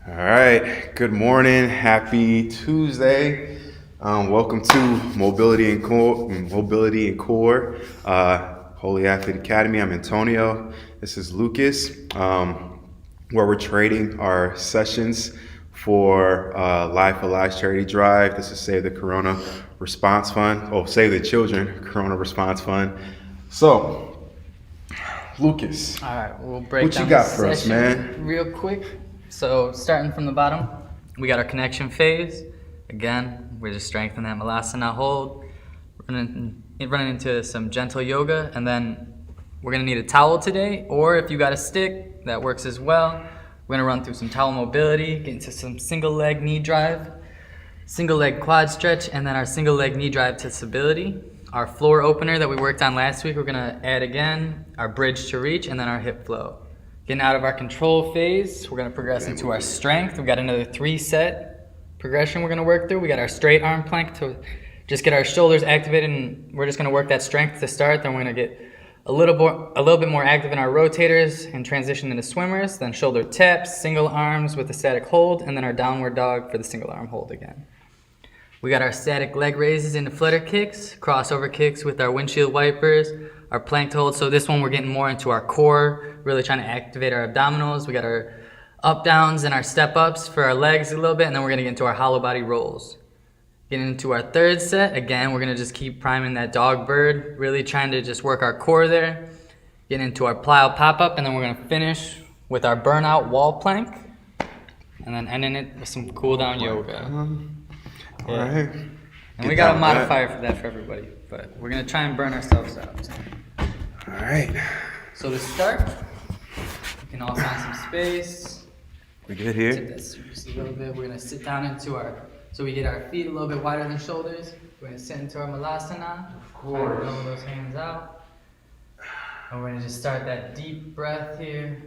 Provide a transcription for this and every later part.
All right, good morning, happy Tuesday. Welcome to Mobility and Core, Holy Athlete Academy. I'm Antonio. This is Lucas, where we're trading our sessions for Life Alive Charity Drive. This is Save the Corona Response Fund. Oh, Save the Children Corona Response Fund. So, Lucas, All right, we'll break what down you got this for us, session man? real quick. So starting from the bottom, we got our connection phase. Again, we're just strengthening that Malasana hold, running into some gentle yoga, and then we're gonna need a towel today, or if you got a stick, that works as well. We're gonna run through some towel mobility, get into some single leg knee drive, single leg quad stretch, and then our single leg knee drive to stability. Our floor opener that we worked on last week, we're gonna add again, our bridge to reach, and then our hip flow. Getting out of our control phase, we're gonna progress into our strength. We've got another 3-set progression we're gonna work through. We got our straight arm plank to just get our shoulders activated, and we're just gonna work that strength to start. Then we're gonna get a little bit more active in our rotators and transition into swimmers, then shoulder taps, single arms with a static hold, and then our downward dog for the single arm hold again. We got our static leg raises into flutter kicks, crossover kicks with our windshield wipers, our planked hold. So this one we're getting more into our core, really trying to activate our abdominals. We got our up downs and our step ups for our legs a little bit, and then we're gonna get into our hollow body rolls. Getting into our third set, again, we're gonna just keep priming that dog bird, really trying to just work our core there. Getting into our plyo pop up, and then we're gonna finish with our burnout wall plank, and then ending it with some cool down yoga. All right. And we got a modifier for that for everybody, but we're gonna try and burn ourselves out. All right. So to start, we can all find some space. We good Take here? that just a little bit. We're gonna sit down into so we get our feet a little bit wider than shoulders. We're gonna sit into our Malasana. Of course. Roll those hands out. And we're gonna just start that deep breath here.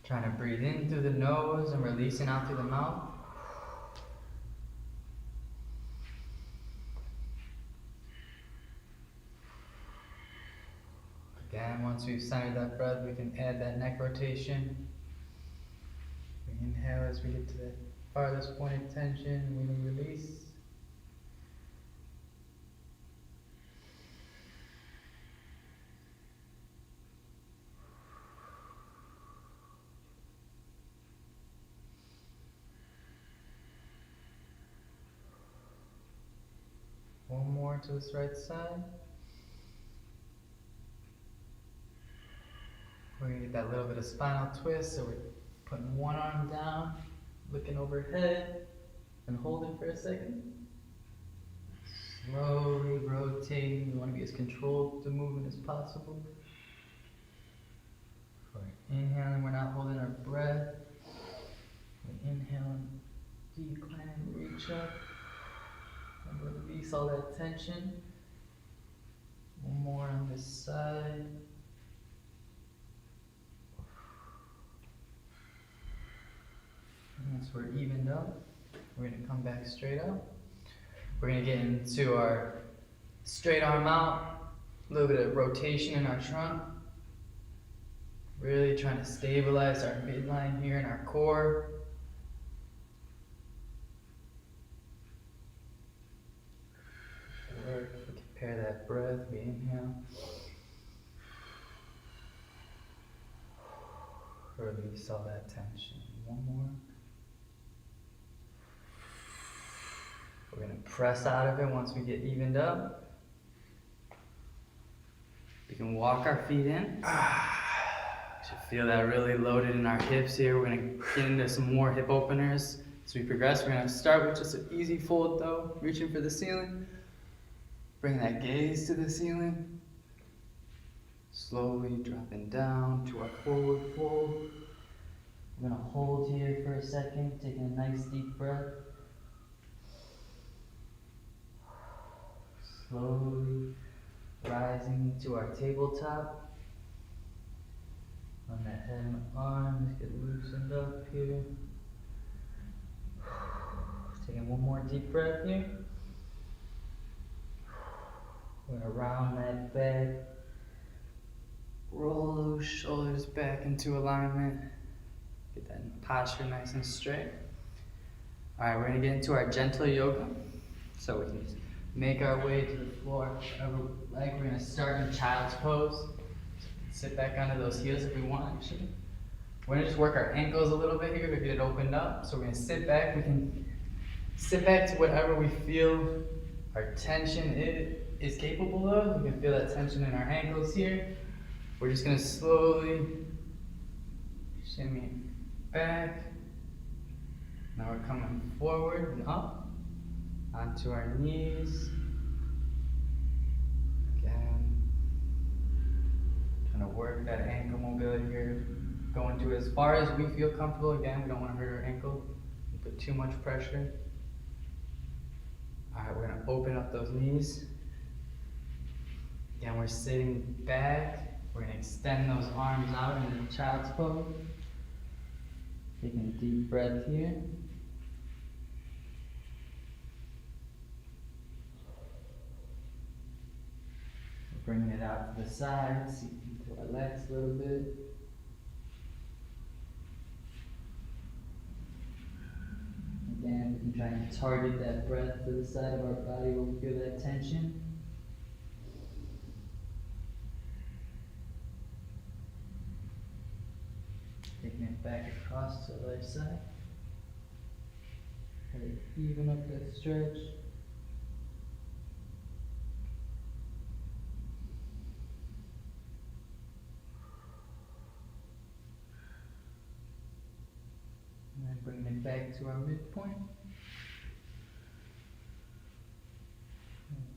Trying to breathe in through the nose and releasing out through the mouth. Again, once we've centered that breath, we can add that neck rotation. We inhale as we get to the farthest point of tension. We release. One more to this right side. We're gonna get that little bit of spinal twist, so we're putting one arm down, looking overhead, and holding for a second. Slowly rotating. You want to be as controlled with the movement as possible. For inhaling, we're not holding our breath. We inhale and decline and reach up. And release all that tension. One more on this side. And once we're evened up, we're going to come back straight up. We're going to get into our straight arm out, a little bit of rotation in our trunk. Really trying to stabilize our midline here in our core. We can pair that breath, we inhale. Release all that tension. One more. We're going to press out of it once we get evened up. We can walk our feet in. You should feel that really loaded in our hips here. We're going to get into some more hip openers as we progress. We're going to start with just an easy fold though, reaching for the ceiling. Bring that gaze to the ceiling. Slowly dropping down to our forward fold. We're going to hold here for a second, taking a nice deep breath. Slowly rising to our tabletop. On that head and arms, get loosened up here. Taking one more deep breath here. We're going to round that back. Roll those shoulders back into alignment. Get that posture nice and straight. All right, we're gonna get into our gentle yoga. So we can just make our way to the floor. Whatever leg, we're gonna start in child's pose. Sit back onto those heels if we want, actually. We're gonna just work our ankles a little bit here to get it opened up. So we're gonna sit back. We can sit back to whatever we feel our tension is capable of. We can feel that tension in our ankles here. We're just gonna slowly shimmy back. Now we're coming forward and up onto our knees. Again, trying to work that ankle mobility here. Going to as far as we feel comfortable. Again, we don't want to hurt our ankle. Put too much pressure. All right, we're gonna open up those knees. Again, we're sitting back. We're gonna extend those arms out into child's pose. Taking a deep breath here. Bringing it out to the side, seeking to our legs a little bit. Again, we can try and target that breath to the side of our body where we feel that tension. Taking it back across to the other side. Try to even up that stretch. And then bringing it back to our midpoint.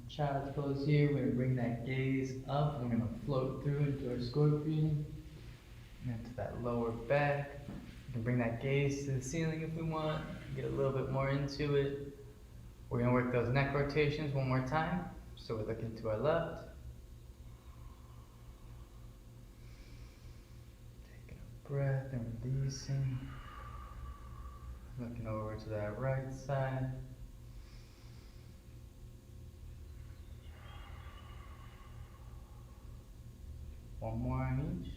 Child's pose here, we're going to bring that gaze up. We're going to float through into our scorpion. Into that lower back. We can bring that gaze to the ceiling if we want. Get a little bit more into it. We're going to work those neck rotations one more time. So we're looking to our left. Taking a breath and releasing. Looking over to that right side. One more on each.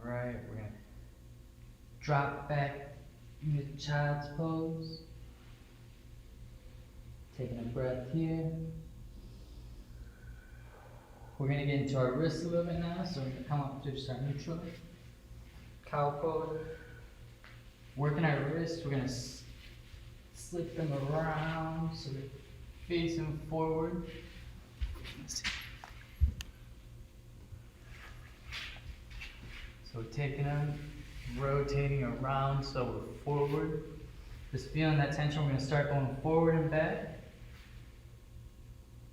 Alright, we're going to drop back into child's pose. Taking a breath here. We're going to get into our wrists a little bit now, so we're going to come up to just our neutral. Cow pose. Working our wrists, we're going to slip them around so we're facing forward. So taking them, rotating around so we're forward. Just feeling that tension, we're going to start going forward and back.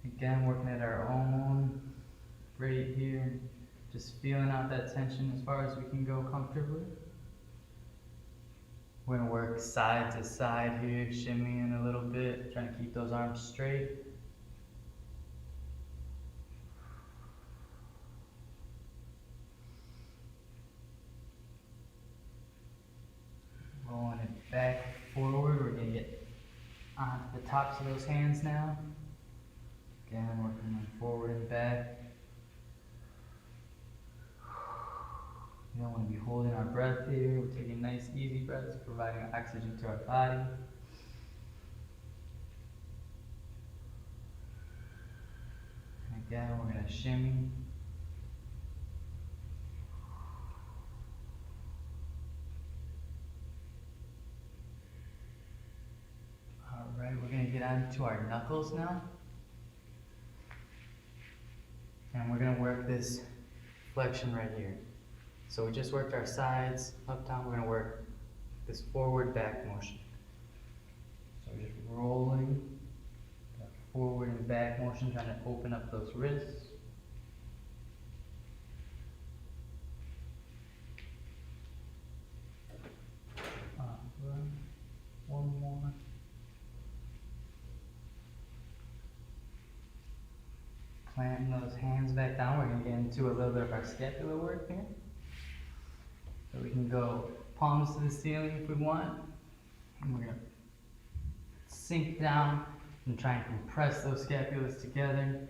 Again, working at our own rate here. Just feeling out that tension as far as we can go comfortably. We're going to work side to side here, shimmying a little bit, trying to keep those arms straight. Rolling it back forward. We're going to get onto the tops of those hands now. Again, working them forward and back. We don't want to be holding our breath here. We're taking nice, easy breaths, providing oxygen to our body. And again, we're going to shimmy. Alright, we're going to get on to our knuckles now. And we're going to work this flexion right here. So we just worked our sides, up, down. We're going to work this forward, back motion. So we're just rolling, that forward and back motion, trying to open up those wrists. One more. Planting those hands back down. We're going to get into a little bit of our scapular work here. So we can go palms to the ceiling if we want. And we're gonna sink down and try and compress those scapulas together.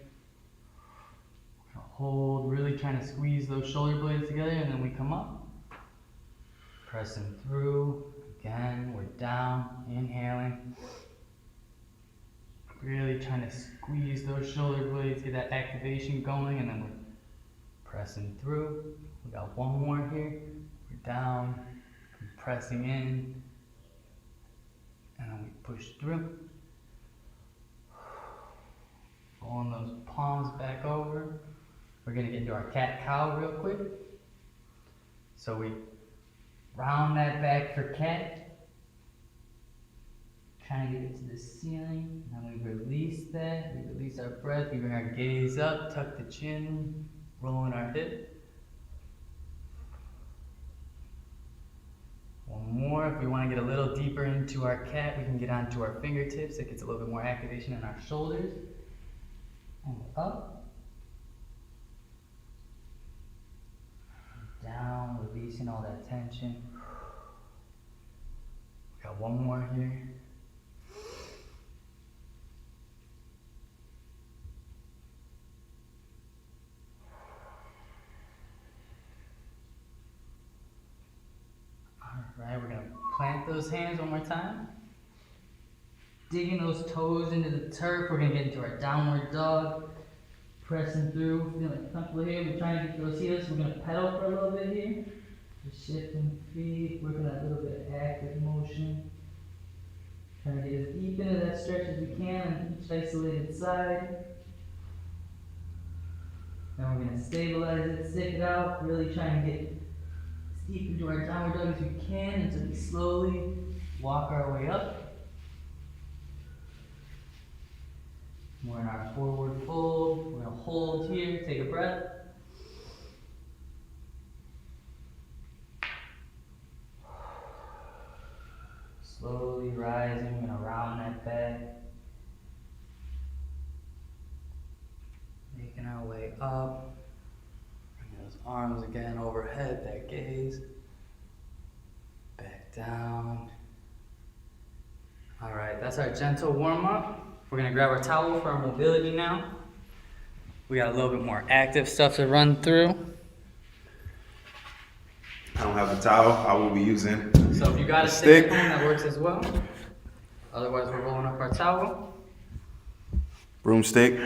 We're gonna hold, really trying to squeeze those shoulder blades together, and then we come up. Pressing through. Again, we're down, inhaling. Really trying to squeeze those shoulder blades, get that activation going, and then we're pressing through. We got one more here. We're down, compressing in, and then we push through. Rolling those palms back over. We're gonna get into our cat-cow real quick. So we round that back for cat. Trying to get to the ceiling, and then we release that, we release our breath, we bring our gaze up, tuck the chin, rolling our hip. One more, if we want to get a little deeper into our cat, we can get onto our fingertips, it gets a little bit more activation in our shoulders. And up. Down, releasing all that tension. We got one more here. Alright, we're going to plant those hands one more time. Digging those toes into the turf, we're going to get into our downward dog. Pressing through, feeling comfortable here. We're trying to get those heels. We're going to pedal for a little bit here. Just shifting feet, working that little bit of active motion. Trying to get as deep into that stretch as we can on each isolated side. Then we're going to stabilize it, stick it out, really trying to get as deep into our downward dog as we can until we slowly walk our way up. We're in our forward fold. We're going to hold here, take a breath. Slowly rising, we're going to round that back. Making our way up. Bring those arms again overhead, that gaze. Back down. All right, that's our gentle warm up. We're gonna grab our towel for our mobility now. We got a little bit more active stuff to run through. I don't have a towel. I will be using So if you got a stick at home, that works as well. Otherwise, we're rolling up our towel. Broomstick.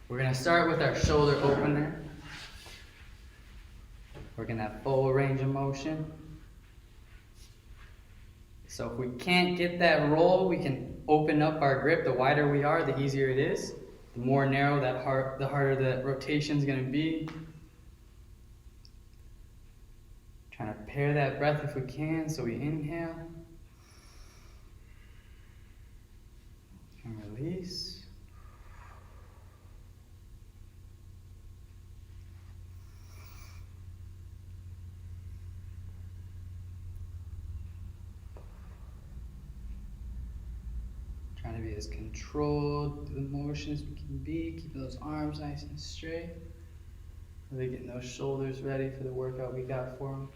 We're gonna start with our shoulder opener. Working that full range of motion. So if we can't get that roll, we can open up our grip. The wider we are, the easier it is. The more narrow that the harder the rotation is going to be. Trying to pair that breath if we can. So we inhale and release. Trying to be as controlled through the motion as we can be. Keeping those arms nice and straight. Really getting those shoulders ready for the workout we got for them.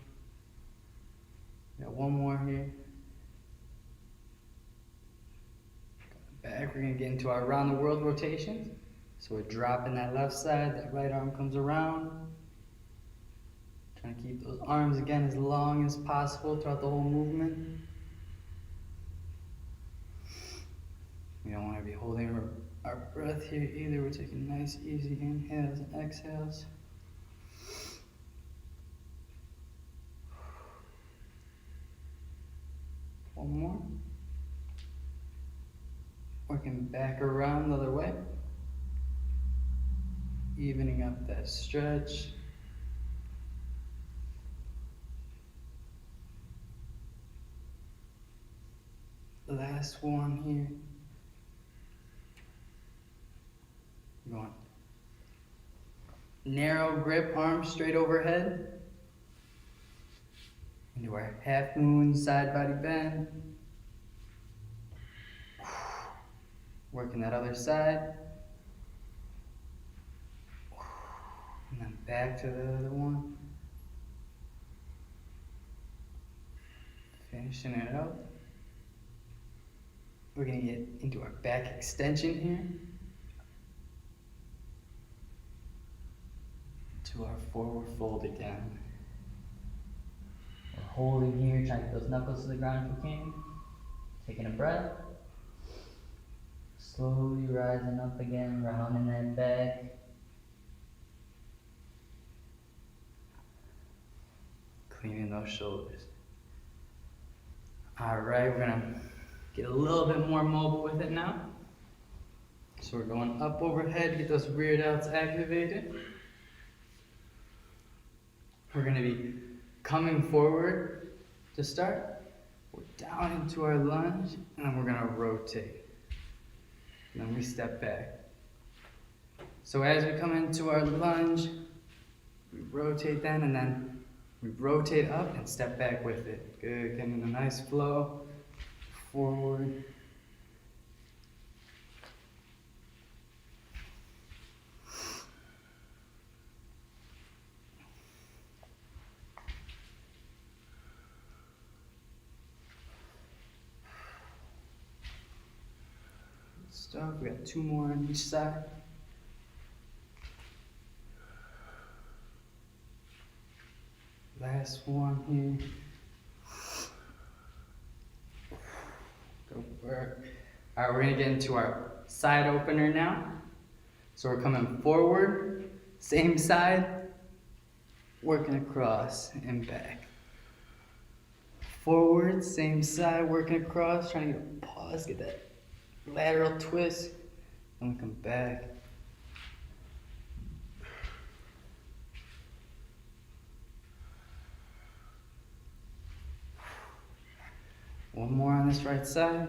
We got one more here. Back, we're going to get into our around the world rotation. So we're dropping that left side, that right arm comes around. Trying to keep those arms again as long as possible throughout the whole movement. We don't want to be holding our breath here either. We're taking nice, easy inhales and exhales. One more. Working back around the other way. Evening up that stretch. Last one here. Going. Narrow grip, arms straight overhead. Into our half moon side body bend. Working that other side. And then back to the other one. Finishing it up. We're gonna get into our back extension here. To our forward fold again. We're holding here, trying to get those knuckles to the ground if we can. Taking a breath. Slowly rising up again, rounding that back. Cleaning those shoulders. Alright, we're gonna get a little bit more mobile with it now. So we're going up overhead, get those rear delts activated. We're gonna be coming forward to start. We're down into our lunge, and then we're gonna rotate. And then we step back. So as we come into our lunge, we rotate then, and then we rotate up and step back with it. Good, getting a nice flow forward. Stuff. We got 2 more on each side. Last one here. Go work. Alright, we're gonna get into our side opener now. So we're coming forward, same side, working across and back. Forward, same side, working across, trying to get a pause, get that lateral twist, and we come back. One more on this right side.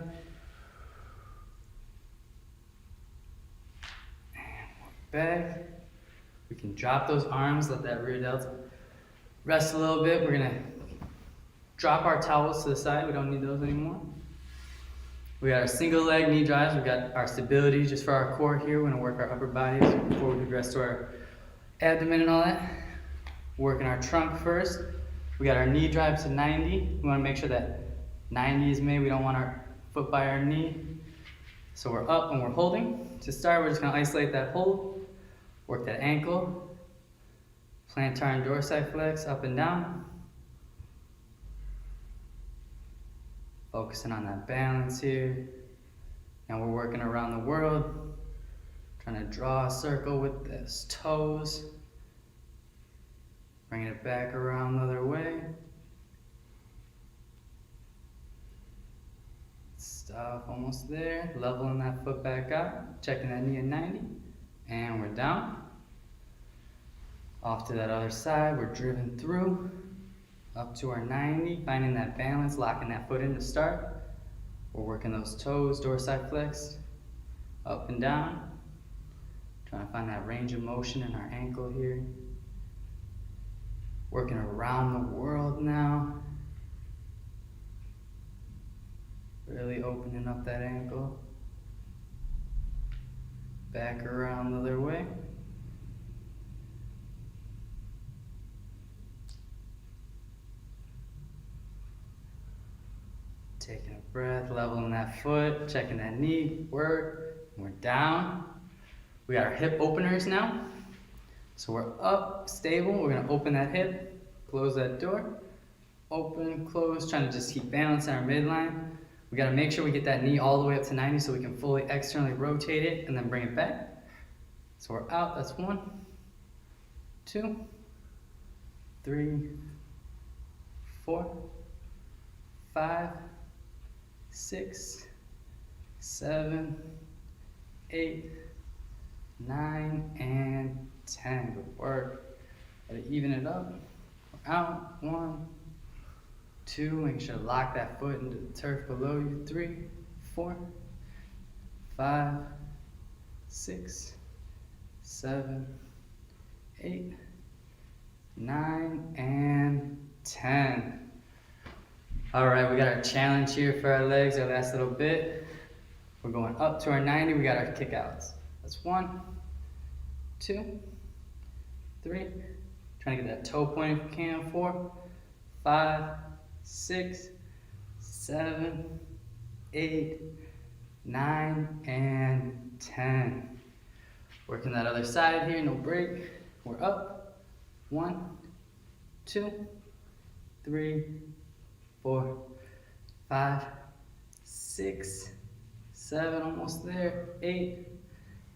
And we're back. We can drop those arms, let that rear delt rest a little bit. We're gonna drop our towels to the side. We don't need those anymore. We got our single leg knee drives. We got our stability just for our core here. We're gonna work our upper bodies before we progress to our abdomen and all that. Working our trunk first. We got our knee drive to 90. We wanna make sure that 90 is made. We don't want our foot by our knee. So we're up and we're holding. To start, we're just gonna isolate that hold. Work that ankle. Plantar and dorsiflex up and down. Focusing on that balance here. Now we're working around the world. Trying to draw a circle with those toes. Bringing it back around the other way. Stop almost there. Leveling that foot back up. Checking that knee at 90. And we're down. Off to that other side. We're driven through. Up to our 90, finding that balance, locking that foot in to start. We're working those toes, dorsiflex, up and down. Trying to find that range of motion in our ankle here. Working around the world now. Really opening up that ankle. Back around the other way. Taking a breath, leveling that foot, checking that knee, work. We're down. We got our hip openers now. So we're up, stable. We're gonna open that hip, close that door, open, close, trying to just keep balance in our midline. We gotta make sure we get that knee all the way up to 90 so we can fully externally rotate it and then bring it back. So we're out, that's 1, 2, 3, 4, 5, 6, 7, 8, 9, and 10. Good work. Gotta even it up. We're out. 1, 2. Make sure to lock that foot into the turf below you. 3, 4, 5, 6, 7, 8, 9, and 10. All right, we got our challenge here for our legs, our last little bit. We're going up to our 90, we got our kickouts. That's 1, 2, 3. Trying to get that toe point if we can. 4, 5, 6, 7, 8, 9, and 10. Working that other side here, no break. We're up. 1, 2, 3, 4, 5, 6, 7, almost there. 8,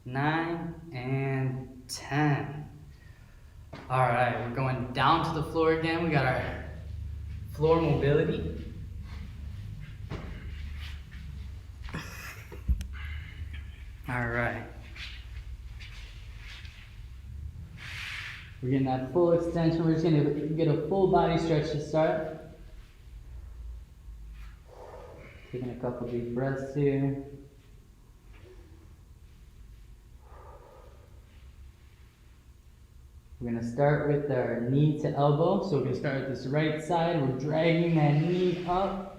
9, and 10. All right, we're going down to the floor again. We got our floor mobility. All right. We're getting that full extension. We're just gonna get a full body stretch to start. Taking a couple deep breaths here. We're gonna start with our knee to elbow. So we're gonna start with this right side. We're dragging that knee up,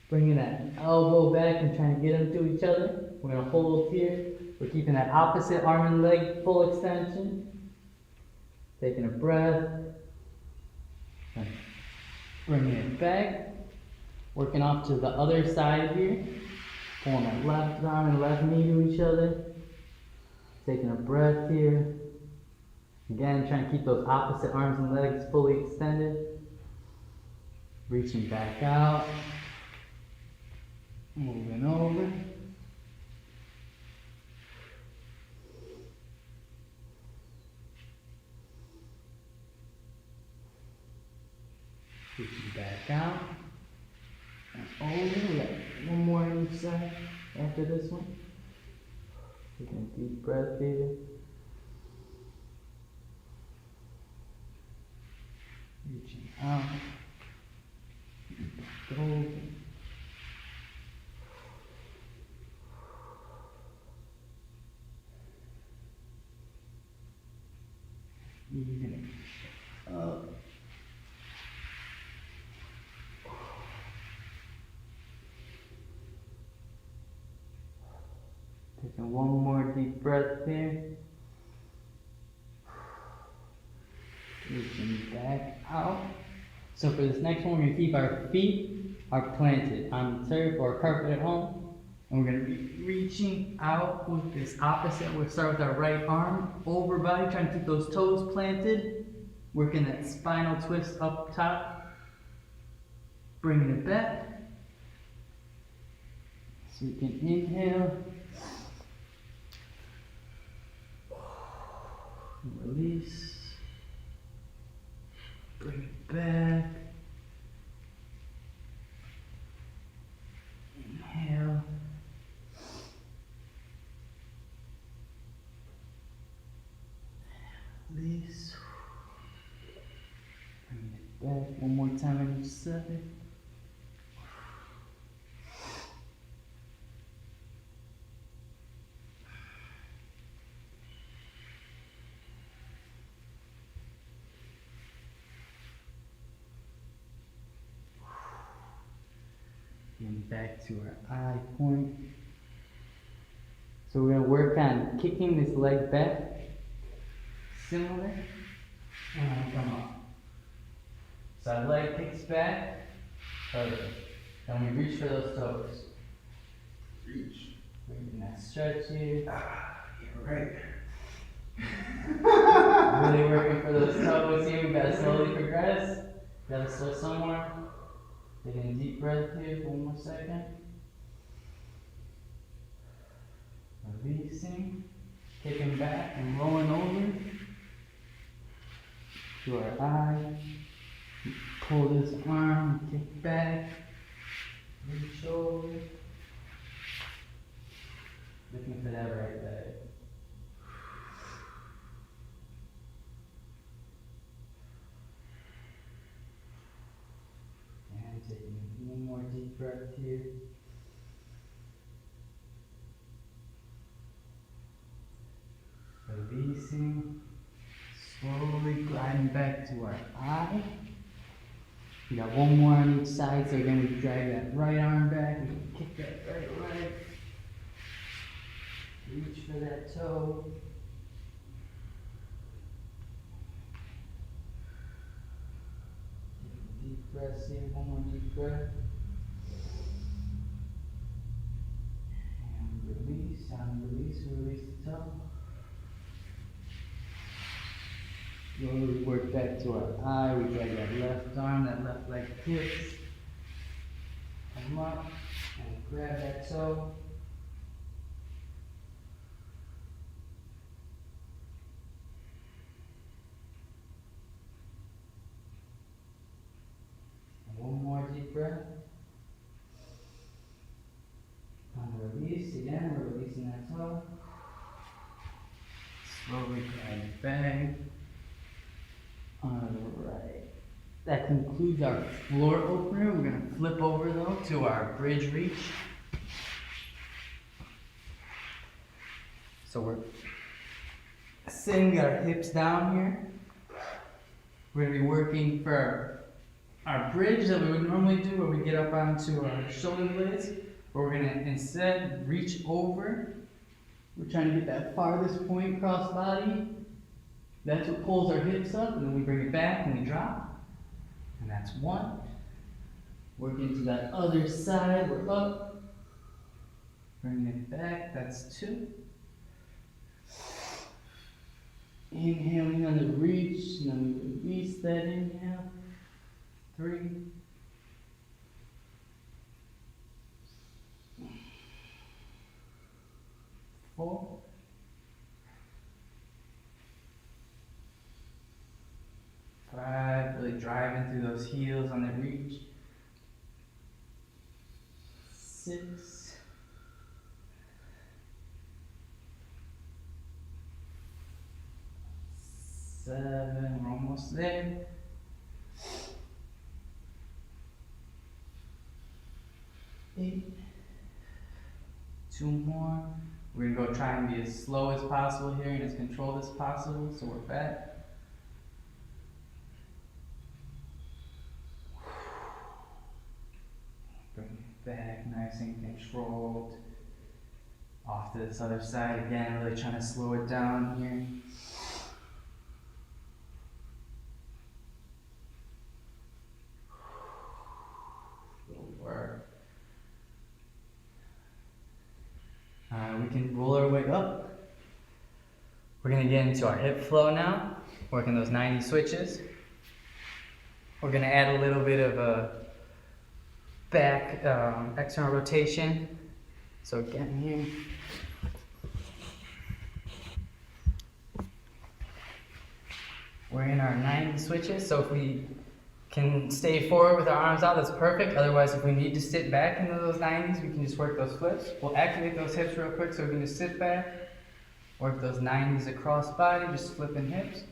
bringing that elbow back and trying to get them to each other. We're gonna hold here. We're keeping that opposite arm and leg full extension. Taking a breath. Bringing it back. Working off to the other side here. Pulling that left arm and left knee to each other. Taking a breath here. Again, trying to keep those opposite arms and legs fully extended. Reaching back out. Moving over. Reaching back out. And over. We got one more on each side after this one. Taking a deep breath here. Reaching out. Back over. Even it up. Taking one more deep breath here. Reaching back out. So for this next one, we're going to keep our feet are planted on turf or carpet at home. And we're going to be reaching out with this opposite. We'll start with our right arm over body, trying to keep those toes planted. Working that spinal twist up top. Bringing it back. So we can inhale. Release. Bring it back. Inhale. Release. Bring it back one more time on each side. And back to our eye point. So we're going to work on kicking this leg back. Similar. And come up. So our leg kicks back. Perfect. Then we reach for those toes. Reach. Bringing that stretch here. Yeah, right. Really working for those toes here. We got to slowly progress. Got to slow somewhere. Taking a deep breath here for one more second. Releasing. Kicking back and rolling over. To our eye. Pull this arm, kick back. Reach over. Looking for that right leg. And taking one more deep breath here. Releasing. Slowly gliding back to our eye. We got one more on each side, so again we drag that right arm back, we can kick that right leg. Reach for that toe. Deep breaths here, one more deep breath. release the toe. Slowly work back to our eye. We drag that left arm, that left leg tips. Come up and grab that toe. And one more deep breath. And release. Again, we're releasing that toe. Slowly grab it back. Alright. That concludes our floor opener. We're going to flip over though to our bridge reach. So we're sitting, got our hips down here. We're going to be working for our bridge that we would normally do where we get up onto our shoulder blades. But we're going to instead reach over. We're trying to get that farthest point cross body. That's what pulls our hips up, and then we bring it back and we drop. And that's one. Working to that other side, we're up. Bringing it back, that's two. Inhaling on the reach, and then we release that inhale. 3. 4. 5, really driving through those heels on the reach. 6. 7, we're almost there. 8. 2 more. We're gonna go try and be as slow as possible here and as controlled as possible, so we're back. Bring it back, nice and controlled. Off to this other side again, really trying to slow it down here. Good work. We can roll our way up. We're gonna get into our hip flow now, working those 90 switches. We're gonna add a little bit of a back external rotation. So again here. We're in our 90 switches, so if we can stay forward with our arms out, that's perfect. Otherwise, if we need to sit back into those 90s, we can just work those flips. We'll activate those hips real quick, so we can just sit back, work those 90s across body, just flipping hips.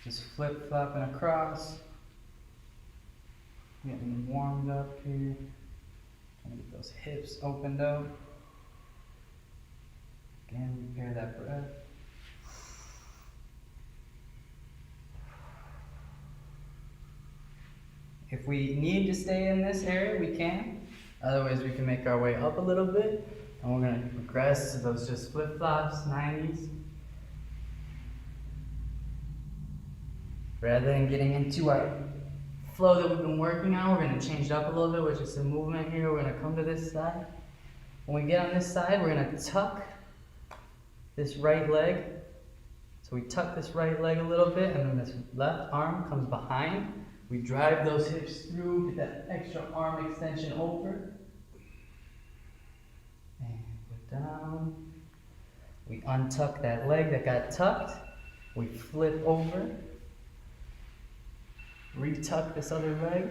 Just flip-flopping across. Getting warmed up here. Trying to get those hips opened up. Again, repair that breath. If we need to stay in this area, we can. Otherwise, we can make our way up a little bit. And we're going to progress to those just flip-flops, 90s. Rather than getting into our flow that we've been working on, we're going to change it up a little bit with just a movement here. We're going to come to this side. When we get on this side, we're going to tuck this right leg. So we tuck this right leg a little bit, and then this left arm comes behind. We drive those hips through, get that extra arm extension over. And we're down. We untuck that leg that got tucked. We flip over. Retuck this other leg.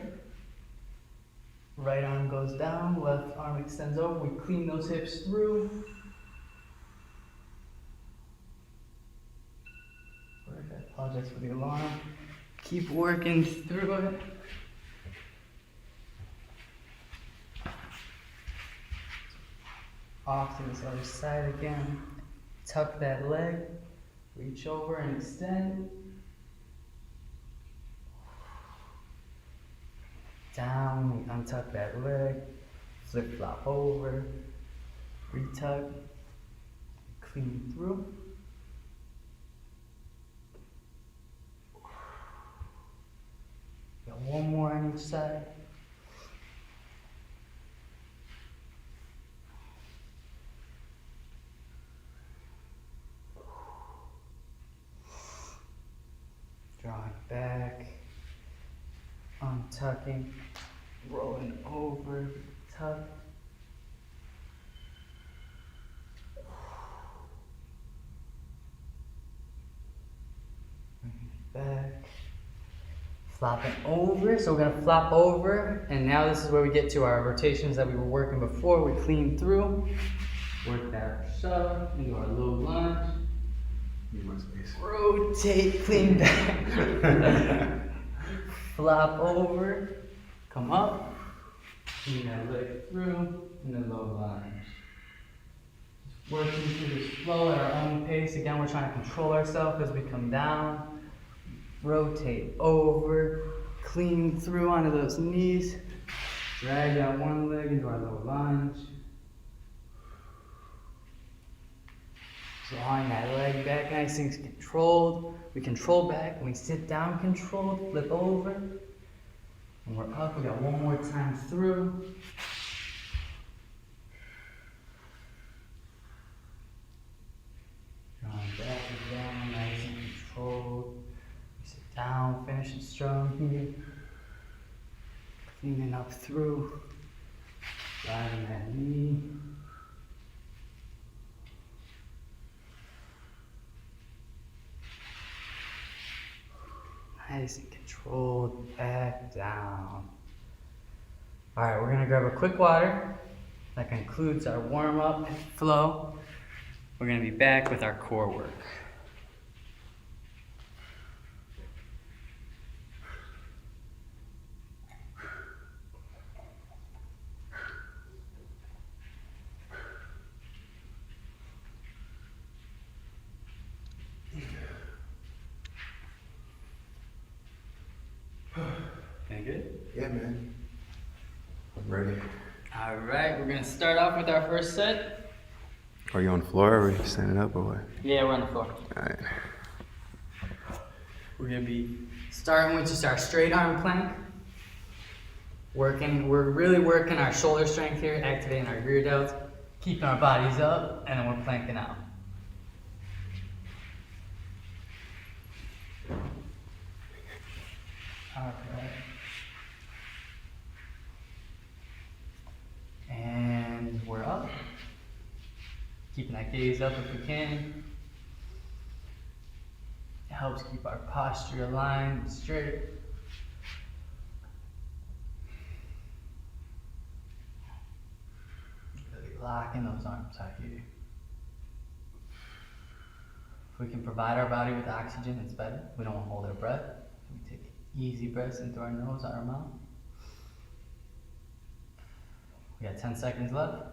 Right arm goes down, left arm extends over. We clean those hips through. I apologize for the alarm. Keep working through it. Off to this other side again. Tuck that leg. Reach over and extend. Down, we untuck that leg. Flip flop over. Retuck. Clean through. Got one more on each side. back, untucking, rolling over, tuck. Back, flopping over. So we're gonna flop over, and now this is where we get to our rotations that we were working before. We clean through, work that shove into our low lunge, Need my space. rotate, clean back, flop over, come up, clean that leg through, and then low lunge. Just working through this flow at our own pace. Again, we're trying to control ourselves as we come down. Rotate over, clean through onto those knees, drag that one leg into our low lunge. Drawing that leg back nice and controlled. We control back, and we sit down controlled, flip over. And we're up, we got one more time through. Drawing back and down, nice and controlled. Sit down, finishing strong here. Cleaning up through. Driving that knee. Nice and controlled, back down. All right, we're gonna grab a quick water. That concludes our warm-up flow. We're gonna be back with our core work. Feeling good? Yeah, man. I'm ready. All right, we're gonna start off with our first set. Are you on the floor or are you standing up or what? Yeah, we're on the floor. All right. We're gonna be starting with just our straight arm plank. We're really working our shoulder strength here, activating our rear delts, keeping our bodies up, and then we're planking out. All right. And we're up. Keeping that gaze up if we can. It helps keep our posture aligned and straight. Really locking those arms out here. If we can provide our body with oxygen, it's better. We don't want to hold our breath. We take easy breaths in through our nose, out our mouth. We got 10 seconds left.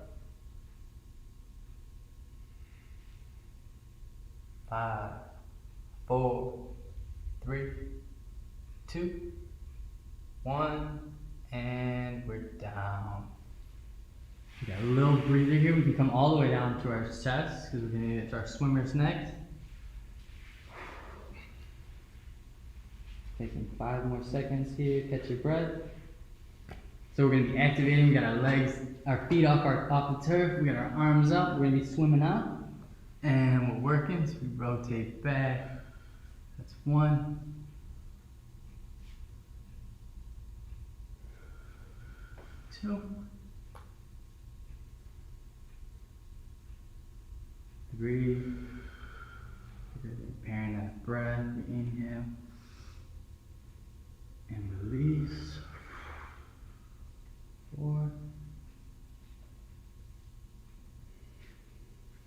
5, 4, 3, 2, 1, and we're down. We got a little breather here. We can come all the way down to our chest because we're going to get to our swimmers next. Taking 5 more seconds here. Catch your breath. So we're going to be activating. We got our legs, our feet off the turf. We got our arms up. We're going to be swimming out. And we're working, so we rotate back. That's 1. 2. 3. Preparing that breath. We inhale and release. 4.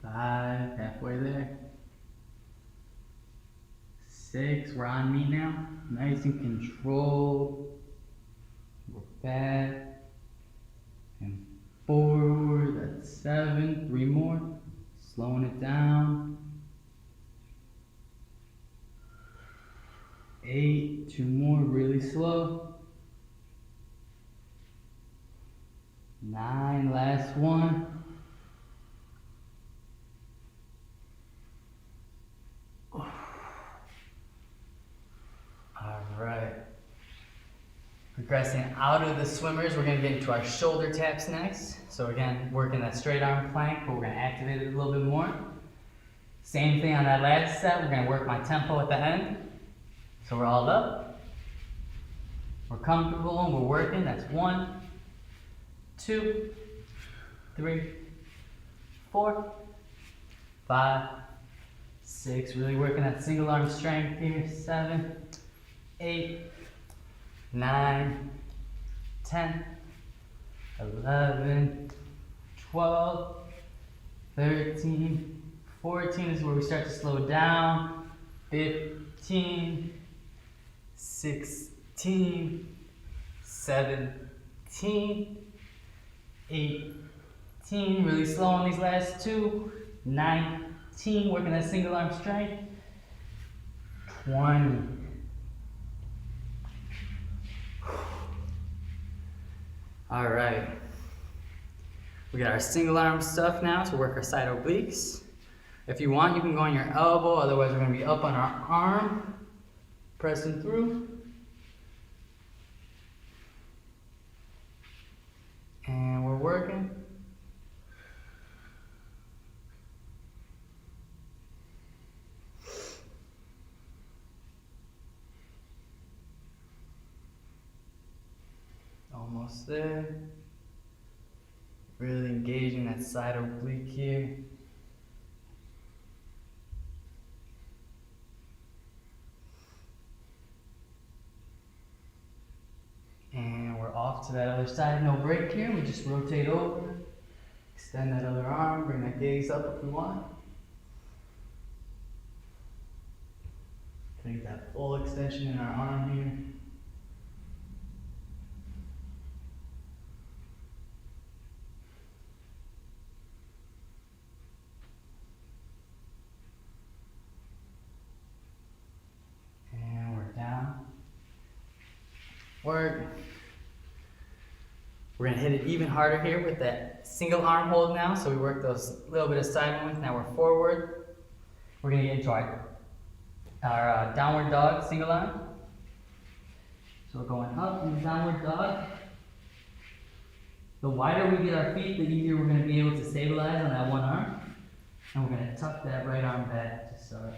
5, halfway there. 6, we're on me now. Nice and controlled. We're back. And forward, that's 7, 3 more. Slowing it down. 8, 2 more, really slow. 9, last one. Alright. Progressing out of the swimmers, we're going to get into our shoulder taps next. So again, working that straight arm plank, but we're going to activate it a little bit more. Same thing on that last set, we're going to work my tempo at the end. So we're all up. We're comfortable and we're working. That's 1, 2, 3, 4, 5, 6. Really working that single arm strength here. 7, 8, 9, 10, 11, 12, 13, 14 is where we start to slow down. 15, 16, 17, 18, really slow on these last 2, 19, working that single arm strength, 20. All right, we got our single arm stuff now to work our side obliques. If you want, you can go on your elbow, otherwise we're gonna be up on our arm, pressing through. And we're working. Almost there. Really engaging that side oblique here. And we're off to that other side, no break here. We just rotate over, extend that other arm, bring that gaze up if we want. Take that full extension in our arm here. And we're down. Work. We're gonna hit it even harder here with that single arm hold now. So we work those little bit of side movements. Now we're forward. We're gonna get into our downward dog single arm. So we're going up in downward dog. The wider we get our feet, the easier we're gonna be able to stabilize on that one arm. And we're gonna tuck that right arm back to start.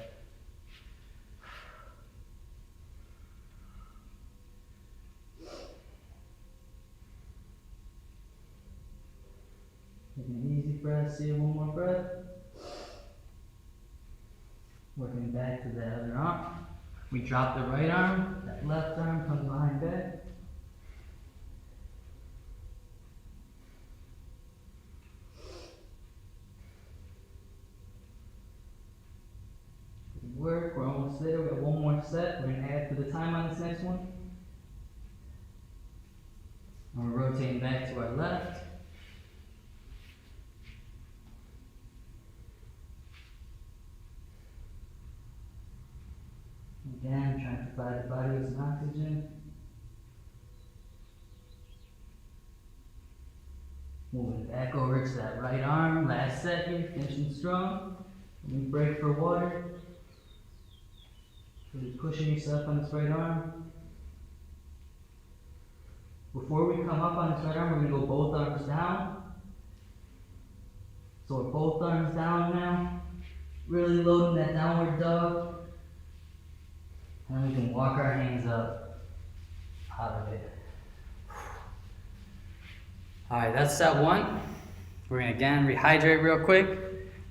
Taking an easy breath, see one more breath. Working back to the other arm. We drop the right arm, that left arm comes behind back. Good work, we're almost there. We got one more set. We're going to add to the time on this next one. And we're rotating back to our left. Again, trying to provide the body with some oxygen. Moving back over to that right arm. Last set here, finishing strong. We break for water. Really pushing yourself on this right arm. Before we come up on this right arm, we're going to go both arms down. So we're both arms down now. Really loading that downward dog. And then we can walk our hands up out of it. Alright, that's set 1. We're going to again rehydrate real quick.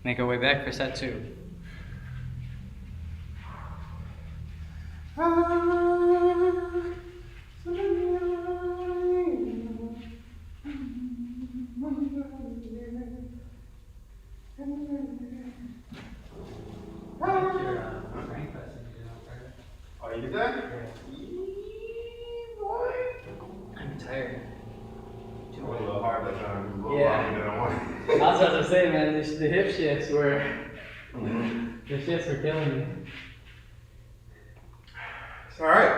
Make our way back for set 2. Oh, you did that? I'm tired. It was a little hard that time. Yeah. Than I wanted. That's what I was saying, man. The hip shifts were killing me. It's alright.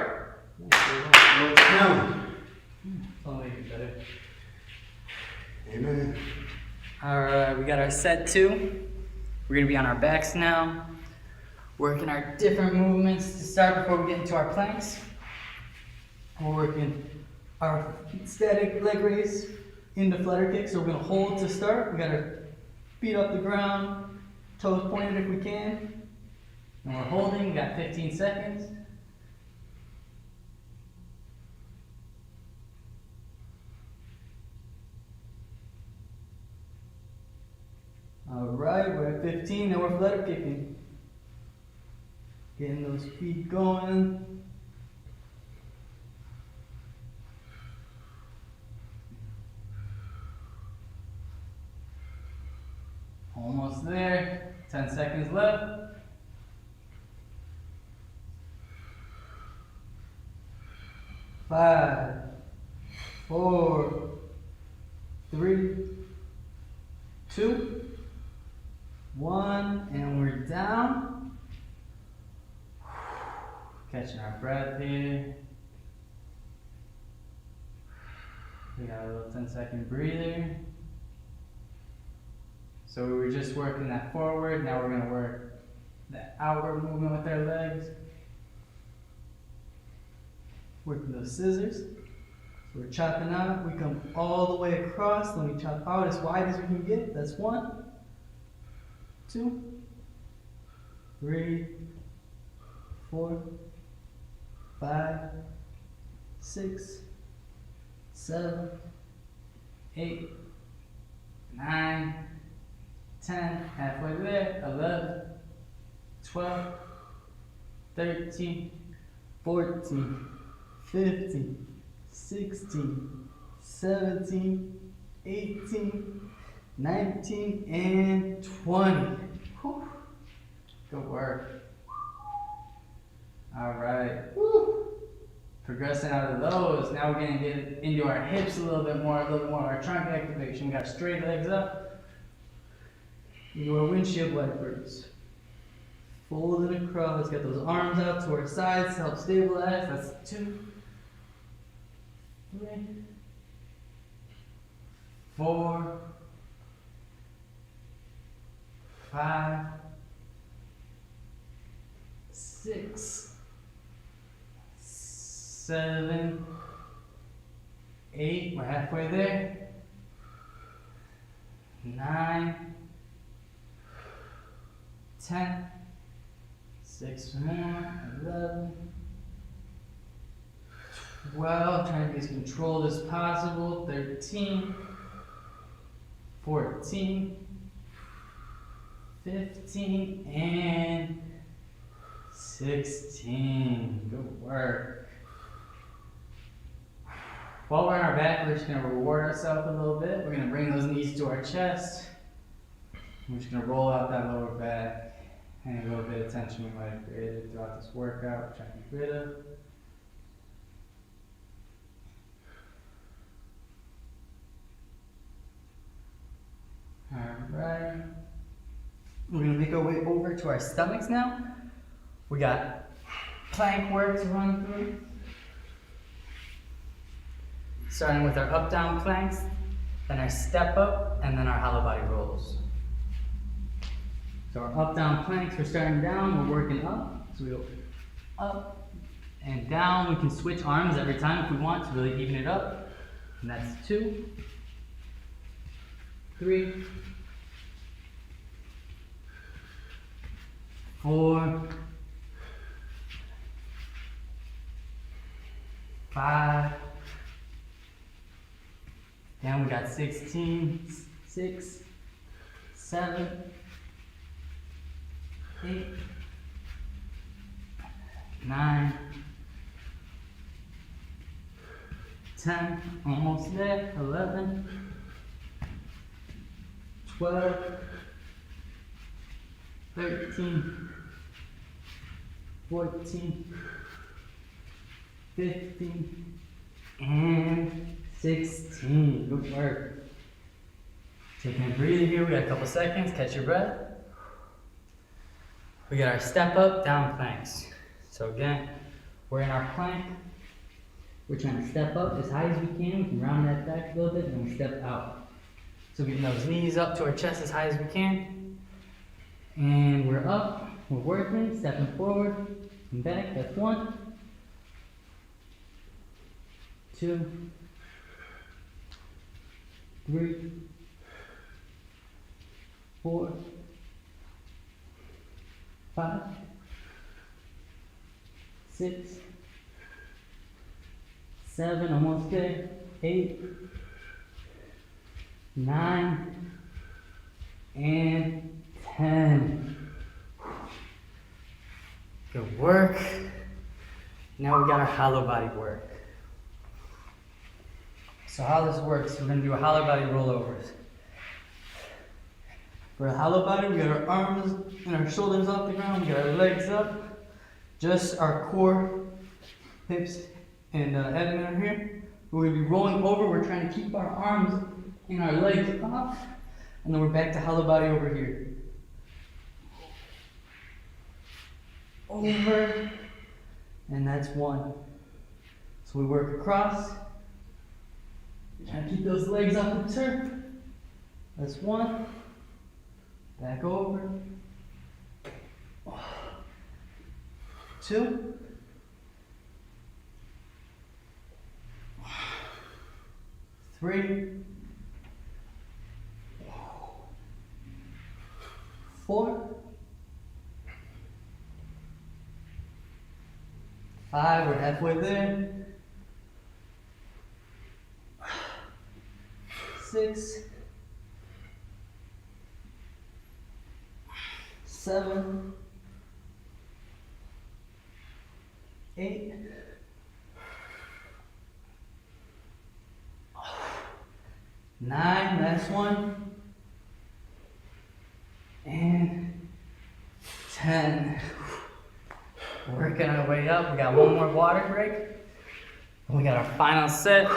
No challenge. I'll make it better. Amen. Alright, we got our set 2. We're gonna be on our backs now. Working our different movements to start before we get into our planks. We're working our static leg raise into flutter kick. So we're gonna hold to start. We got our feet off the ground, toes pointed if we can. And we're holding, we got 15 seconds. right, we're at 15, now we're flutter kicking. Getting those feet going. Almost there, 10 seconds left. Five, 4, 3, 2, 1, and we're down. Catching our breath here. We got a little 10-second breather. So we were just working that forward, now we're going to work that outward movement with our legs. Working those scissors. So we're chopping out, we come all the way across, then we chop out as wide as we can get. That's 1, 2, 3, 4, 5, 6, 7, 8, 9, 10, halfway there, 11, 12, 13, 14, 15, 16, 17, 18, 19, and 20. Whew. Good work. All right. Woo. Progressing out of those, now we're going to get into our hips a little bit more of our trunk activation. We got straight legs up. Into our windshield wipers. Folding across, got those arms out to our sides to help stabilize. That's 2, 3, 4, 5, 6, 7, 8, we're halfway there. 9, 10, 6 more, 11, 12, trying to be as controlled as possible, 13, 14, 15, and 16. Good work. While we're on our back, we're just going to reward ourselves a little bit. We're going to bring those knees to our chest. We're just going to roll out that lower back. Any little bit of tension we might have created throughout this workout, we're trying to get rid of. Alright. We're going to make our way over to our stomachs now. We got plank work to run through. Starting with our up-down planks, then our step up, and then our hollow body rolls. So our up-down planks, we're starting down, we're working up. So we go up and down. We can switch arms every time if we want to really even it up. And that's 2, 3, 4, 5. Then we got 16, 6, 7, 8, 9, 10, almost there, 11, 12, 13, 14, 15, and 16. Good work. Taking a breather here, we got a couple seconds, catch your breath. We got our step up, down planks. So again, we're in our plank. We're trying to step up as high as we can. We can round that back a little bit, and we step out. So getting those knees up to our chest as high as we can. And we're up, we're working, stepping forward and back. That's 1, 2, 3, 4, 5, 6, 7, almost there, 8, 9, and 10. Good work. Now we got our hollow body work. So how this works, we're gonna do a hollow body rollovers. For a hollow body, we got our arms and our shoulders off the ground, we got our legs up, just our core, hips, and abdomen are here. We're gonna be rolling over, we're trying to keep our arms and our legs off, and then we're back to hollow body over here. Over, and that's 1. So we work across, trying to keep those legs off the turf. That's 1. Back over. 2. 3. 4. 5, we're halfway there. 6. 7. 8. 9, last one. And 10. Working our way up. We got one more water break. And we got our final set.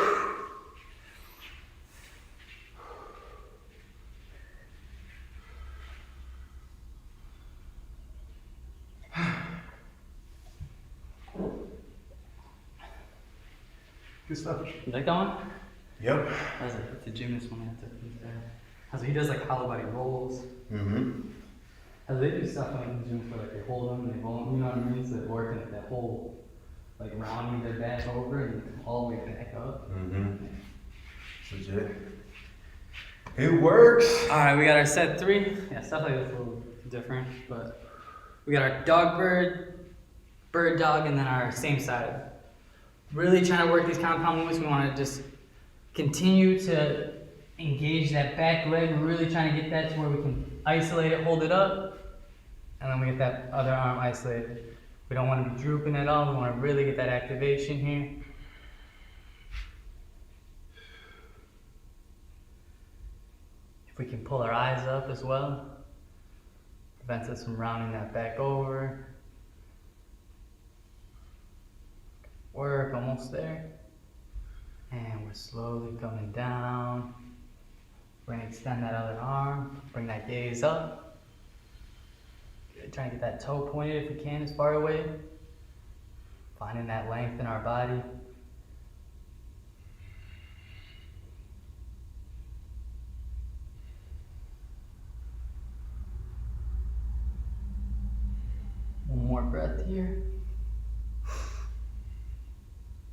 Good stuff. You like that one? Yep. I was like, it's a gymnast one. I was like, he does like hollow body rolls. Mm-hmm. As they do stuff like in the gym for like they hold them and they roll them, you know what I mean? So they're working at that whole like rounding their back over and all the way back up. Mm-hmm. It's legit. It works. Alright, we got our set 3. Yeah, stuff like that's a little different, but we got our dog bird, bird dog, and then our same side. Really trying to work these compound movements. We want to just continue to engage that back leg. We're really trying to get that to where we can isolate it, hold it up, and then we get that other arm isolated. We don't want to be drooping at all. We want to really get that activation here. If we can pull our eyes up as well, prevents us from rounding that back over. Work, almost there. And we're slowly coming down. We're gonna extend that other arm, bring that gaze up. Good. Try and get that toe pointed if we can, as far away. Finding that length in our body. One more breath here.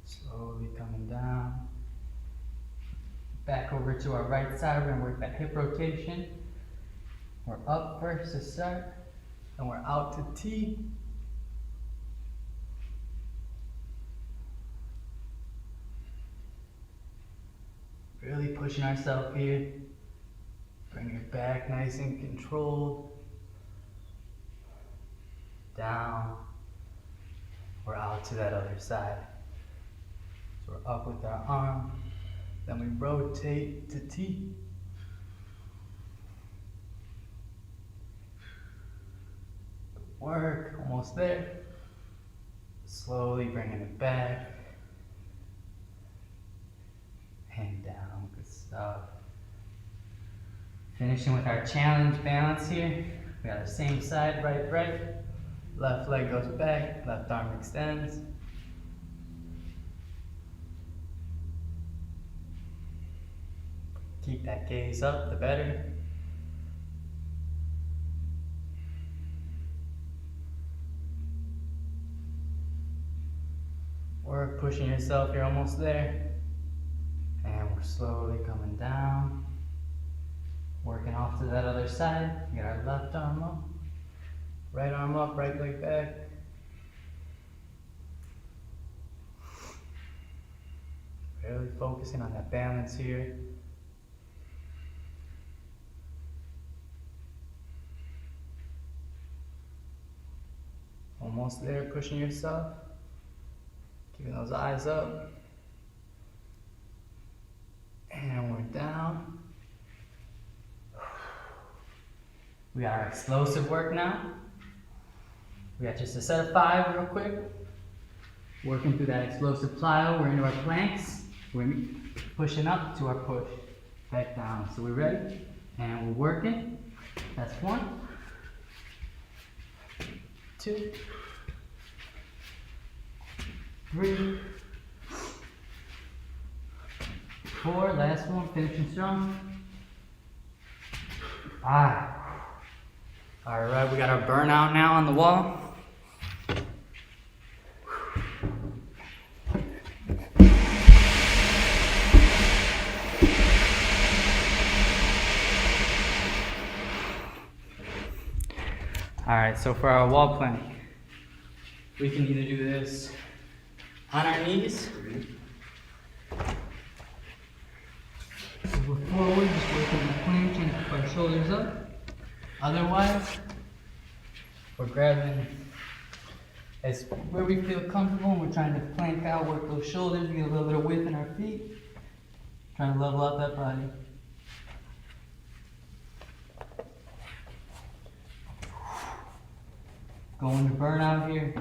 Slowly coming down. Back over to our right side, we're gonna work that hip rotation. We're up first to start, and we're out to T. Really pushing ourselves here. Bring it back nice and controlled. Down. We're out to that other side. So we're up with our arm. Then we rotate to T. Work, almost there. Slowly bringing it back. And down, good stuff. Finishing with our challenge balance here. We got our same side, right. Left leg goes back, left arm extends. Keep that gaze up, the better. Work pushing yourself, you're almost there. And we're slowly coming down. Working off to that other side. We got our left arm up. Right arm up, right leg back. Really focusing on that balance here. Almost there, pushing yourself. Keeping those eyes up. And we're down. We got our explosive work now. We got just a set of 5 real quick. Working through that explosive plyo, we're into our planks. We're pushing up to our push, back down. So we're ready, and we're working. That's 1, 2, 3, 4, last one, finishing strong. 5. All right, we got our burnout now on the wall. All right, so for our wall plank, we can either do this on our knees, we're forward, just working the plank, trying to keep our shoulders up. Otherwise, we're grabbing as where we feel comfortable, and we're trying to plank out, work those shoulders, get a little bit of width in our feet, trying to level out that body. Going to burnout here.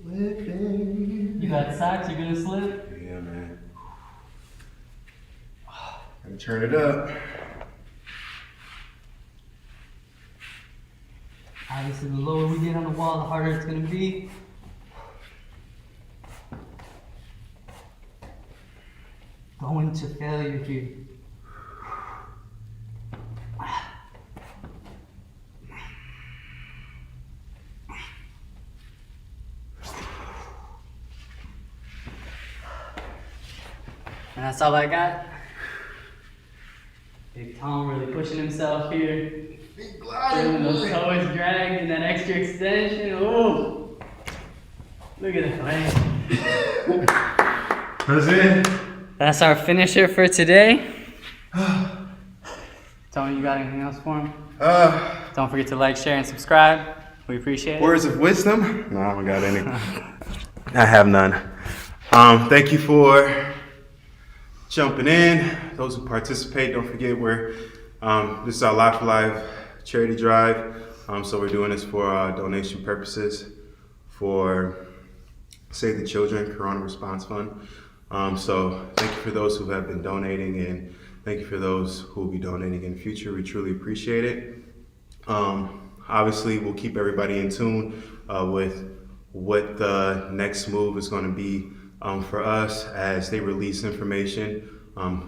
Slipping. You got socks, you're gonna slip? Yeah, man. Gotta turn it up. Obviously, the lower we get on the wall, the harder it's gonna be. Going to failure here. And that's all I got. Big Tom really pushing himself here. Big Feeling those toes dragged and that extra extension. Oh, look at the leg. That's it. That's our finisher for today. Tony, you got anything else for him? Don't forget to like, share, and subscribe. We appreciate it. Words of wisdom? No, I haven't got any. I have none. Thank you for jumping in. Those who participate, don't forget this is our Life for Life charity drive. So we're doing this for donation purposes for Save the Children Corona Response Fund. So thank you for those who have been donating, and thank you for those who will be donating in the future. We truly appreciate it. Obviously, we'll keep everybody in tune with what the next move is going to be for us as they release information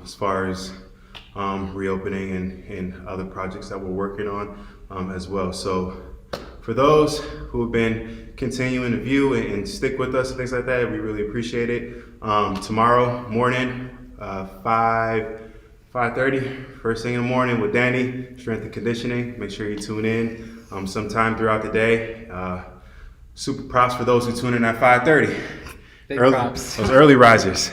as far as reopening and other projects that we're working on as well. So for those who have been continuing to view and stick with us and things like that, we really appreciate it. Tomorrow morning, 5:30, first thing in the morning with Danny, Strength and Conditioning. Make sure you tune in sometime throughout the day. Super props for those who tune in at 5:30. Big Early, props. Those early risers.